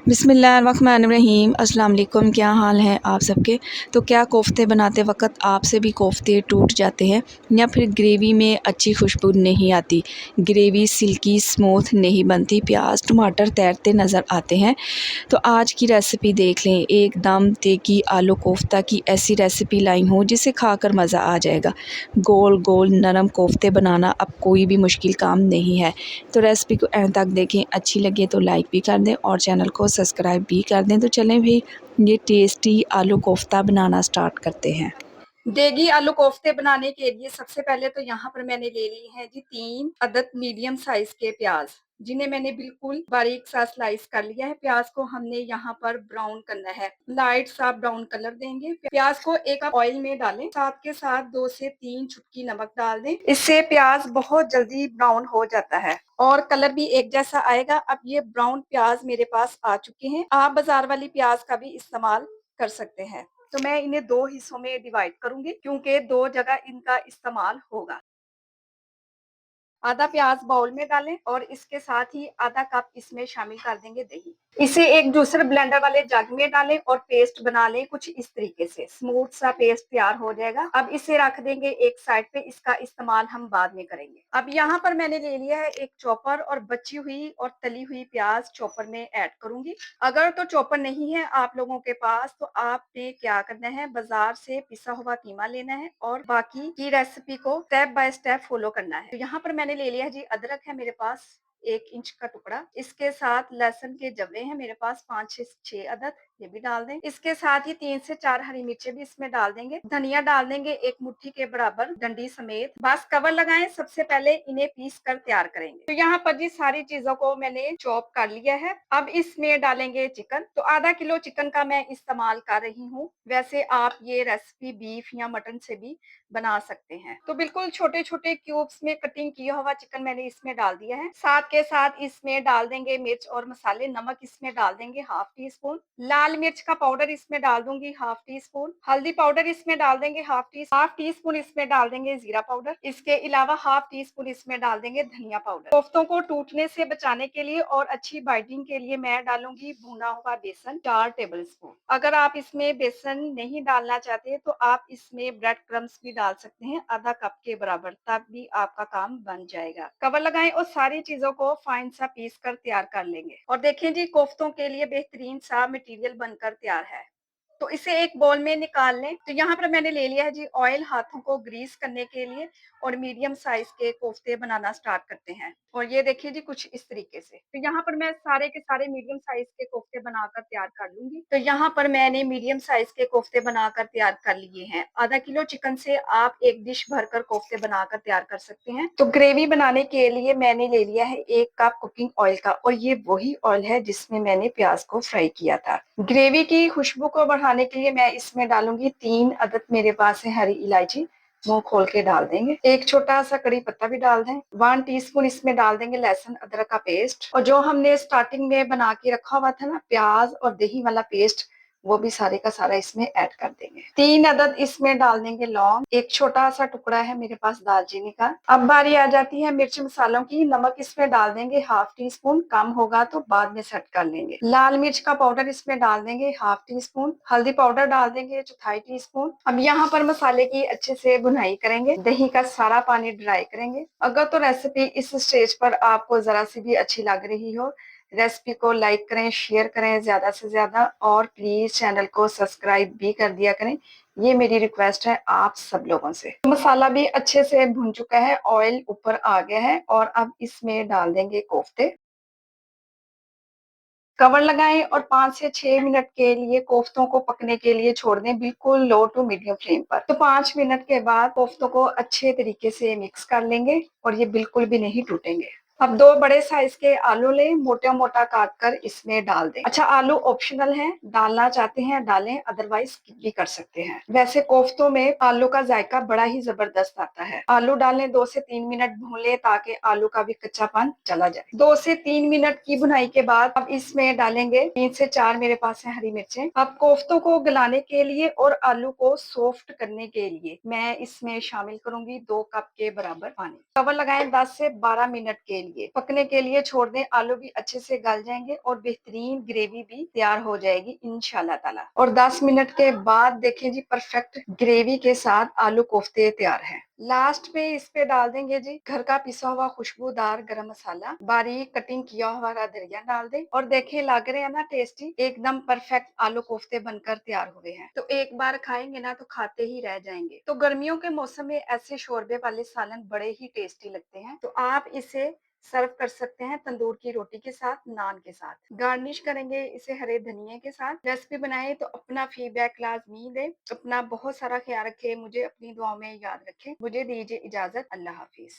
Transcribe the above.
बिस्मिल्लाहिर्रहमानिर्रहीम। अस्सलाम वालेकुम। क्या हाल है आप सबके। तो क्या कोफ्ते बनाते वक्त आपसे भी कोफ्ते टूट जाते हैं या फिर ग्रेवी में अच्छी खुशबू नहीं आती, ग्रेवी सिल्की स्मूथ नहीं बनती, प्याज टमाटर तैरते नज़र आते हैं। तो आज की रेसिपी देख लें, एकदम देगी आलू कोफ्ता की ऐसी रेसिपी लाई हूँ जिसे खाकर मज़ा आ जाएगा। गोल गोल नरम कोफ्ते बनाना अब कोई भी मुश्किल काम नहीं है। तो रेसिपी को एंड तक देखें, अच्छी लगे तो लाइक भी कर दें और चैनल को सब्सक्राइब भी कर दें। तो चलें भाई, ये टेस्टी आलू कोफ्ता बनाना स्टार्ट करते हैं। देगी आलू कोफ्ते बनाने के लिए सबसे पहले तो यहाँ पर मैंने ले ली है जी 3 अदद मीडियम साइज के प्याज, जिन्हें मैंने बिल्कुल बारीक सा स्लाइस कर लिया है। प्याज को हमने यहाँ पर ब्राउन करना है, लाइट सा ब्राउन कलर देंगे। प्याज को एक कप ऑयल में डालें, साथ के साथ 2 से 3 चुटकी नमक डाल दें। इससे प्याज बहुत जल्दी ब्राउन हो जाता है और कलर भी एक जैसा आएगा। अब ये ब्राउन प्याज मेरे पास आ चुके हैं। आप बाजार वाली प्याज का भी इस्तेमाल कर सकते हैं। तो मैं इन्हें 2 हिस्सों में डिवाइड करूंगी क्योंकि 2 जगह इनका इस्तेमाल होगा। आधा प्याज बाउल में डालें और इसके साथ ही आधा कप इसमें शामिल कर देंगे दही। इसे एक जूसर ब्लेंडर वाले जग में डालें और पेस्ट बना लें। कुछ इस तरीके से स्मूथ सा पेस्ट तैयार हो जाएगा। अब इसे रख देंगे एक साइड पे, इसका इस्तेमाल हम बाद में करेंगे। अब यहाँ पर मैंने ले लिया है एक चॉपर और बची हुई और तली हुई प्याज चॉपर में ऐड करूंगी। अगर तो चॉपर नहीं है आप लोगों के पास तो आपने क्या करना है, बाजार से पिसा हुआ कीमा लेना है और बाकी की रेसिपी को स्टेप बाय स्टेप फॉलो करना है। तो यहाँ पर मैंने ले लिया है जी अदरक है मेरे पास 1 इंच का टुकड़ा। इसके साथ लहसुन के जवे हैं मेरे पास 5 से 6 अदद, ये भी डाल दें। इसके साथ ही 3 से 4 हरी मिर्चें भी इसमें डाल देंगे। धनिया डाल देंगे 1 मुट्ठी के बराबर डंडी समेत। बस कवर लगाएं, सबसे पहले इन्हें पीस कर तैयार करेंगे। तो यहाँ पर जी सारी चीजों को मैंने चॉप कर लिया है। अब इसमें डालेंगे चिकन। तो आधा किलो चिकन का मैं इस्तेमाल कर रही हूँ। वैसे आप ये रेसिपी बीफ या मटन से भी बना सकते हैं। तो बिल्कुल छोटे छोटे क्यूब्स में कटिंग किया हुआ चिकन मैंने इसमें डाल दिया है। साथ के साथ इसमें डाल देंगे मिर्च और मसाले। नमक इसमें डाल देंगे हाफ टी स्पून, लाल मिर्च का पाउडर इसमें डाल दूंगी हाफ टी स्पून, हल्दी पाउडर इसमें डाल देंगे हाफ टी स्पून इसमें डाल देंगे जीरा पाउडर। इसके अलावा हाफ टी स्पून इसमें डाल देंगे धनिया पाउडर। कोफ्तों को टूटने से बचाने के लिए और अच्छी बाइंडिंग के लिए मैं डालूंगी भुना हुआ बेसन 4 टेबल स्पून। अगर आप इसमें बेसन नहीं डालना चाहते तो आप इसमें ब्रेड क्रम्स भी डाल सकते हैं आधा कप के बराबर, तब भी आपका काम बन जाएगा। कवर लगाएं और सारी चीजों को फाइन सा पीस कर तैयार कर लेंगे। और देखें जी कोफ्तों के लिए बेहतरीन सा मटेरियल बनकर तैयार है। तो इसे एक बोल में निकाल लें। तो यहाँ पर मैंने ले लिया है जी ऑयल हाथों को ग्रीस करने के लिए और मीडियम साइज के कोफ्ते बनाना स्टार्ट करते हैं। और ये देखिए जी कुछ इस तरीके से। तो यहाँ पर मैं सारे के सारे मीडियम साइज के कोफ्ते बनाकर तैयार कर लूंगी। तो यहाँ पर मैंने मीडियम साइज के कोफ्ते बनाकर तैयार कर लिए हैं। आधा किलो चिकन से आप एक डिश भरकर कोफ्ते बनाकर तैयार कर सकते हैं। तो ग्रेवी बनाने के लिए मैंने ले लिया है 1 कप कुकिंग ऑयल का और ये वही ऑयल है जिसमें मैंने प्याज को फ्राई किया था। ग्रेवी की खुशबू को बढ़ाने के लिए मैं इसमें डालूंगी 3 अदद मेरे पास है हरी इलायची, मुंह खोल के डाल देंगे। एक छोटा सा कड़ी पत्ता भी डाल दें। 1 टीस्पून इसमें डाल देंगे लहसुन अदरक का पेस्ट और जो हमने स्टार्टिंग में बना के रखा हुआ था ना प्याज और दही वाला पेस्ट, वो भी सारे का सारा इसमें ऐड कर देंगे। 3 अदद इसमें डाल देंगे लौंग, एक छोटा सा टुकड़ा है मेरे पास दालचीनी का। अब बारी आ जाती है मिर्च मसालों की। नमक इसमें डाल देंगे हाफ टी स्पून, कम होगा तो बाद में सेट कर लेंगे। लाल मिर्च का पाउडर इसमें डाल देंगे हाफ टी स्पून, हल्दी पाउडर डाल देंगे चौथाई टी स्पून। अब यहाँ पर मसाले की अच्छे से भुनाई करेंगे, दही का सारा पानी ड्राई करेंगे। अगर तो रेसिपी इस स्टेज पर आपको जरा सी भी अच्छी लग रही हो, रेसिपी को लाइक करें, शेयर करें ज्यादा से ज्यादा और प्लीज चैनल को सब्सक्राइब भी कर दिया करें। ये मेरी रिक्वेस्ट है आप सब लोगों से। मसाला भी अच्छे से भुन चुका है, ऑयल ऊपर आ गया है और अब इसमें डाल देंगे कोफ्ते। कवर लगाएं और 5 से 6 मिनट के लिए कोफ्तों को पकने के लिए छोड़ दें, बिल्कुल लो टू मीडियम फ्लेम पर। तो 5 मिनट के बाद कोफ्तों को अच्छे तरीके से मिक्स कर लेंगे और ये बिल्कुल भी नहीं टूटेंगे। अब 2 बड़े साइज के आलू लें, मोटा मोटा काट कर इसमें डाल दें। अच्छा आलू ऑप्शनल है, डालना चाहते हैं डालें, अदरवाइज स्किप भी कर सकते हैं। वैसे कोफ्तों में आलू का जायका बड़ा ही जबरदस्त आता है। आलू डालें, 2 से 3 मिनट भून लें ताकि आलू का भी कच्चापन चला जाए। 2 से 3 मिनट की भुनाई के बाद अब इसमें डालेंगे 3 से 4 मेरे पास है हरी मिर्चें। अब कोफ्तों को गलाने के लिए और आलू को सॉफ्ट करने के लिए मैं इसमें शामिल करूंगी 2 कप के बराबर पानी। कवर लगाएं 10 से 12 मिनट के लिए। पकने के लिए छोड़ दें, आलू भी अच्छे से गल जाएंगे और बेहतरीन ग्रेवी भी तैयार हो जाएगी इंशाल्लाह ताला। और 10 मिनट के बाद देखें जी, परफेक्ट ग्रेवी के साथ आलू कोफ्ते तैयार हैं। लास्ट में इस पे डाल देंगे जी घर का पिसा हुआ खुशबूदार गरम मसाला, बारीक कटिंग किया हुआ हरा धनिया डाल दें और देखें लग रहे हैं ना टेस्टी, एकदम परफेक्ट आलू कोफ्ते बनकर तैयार हुए हैं। तो एक बार खाएंगे ना तो खाते ही रह जाएंगे। तो गर्मियों के मौसम में ऐसे शोरबे वाले सालन बड़े ही टेस्टी लगते हैं। तो आप इसे सर्व कर सकते हैं तंदूर की रोटी के साथ, नान के साथ। गार्निश करेंगे इसे हरे धनिये के साथ। रेसिपी बनाए तो अपना फीडबैक लाजमी दें। अपना बहुत सारा ख्याल रखें, मुझे अपनी दुआओं में याद रखें। मुझे दीजिए इजाजत, अल्लाह हाफिज।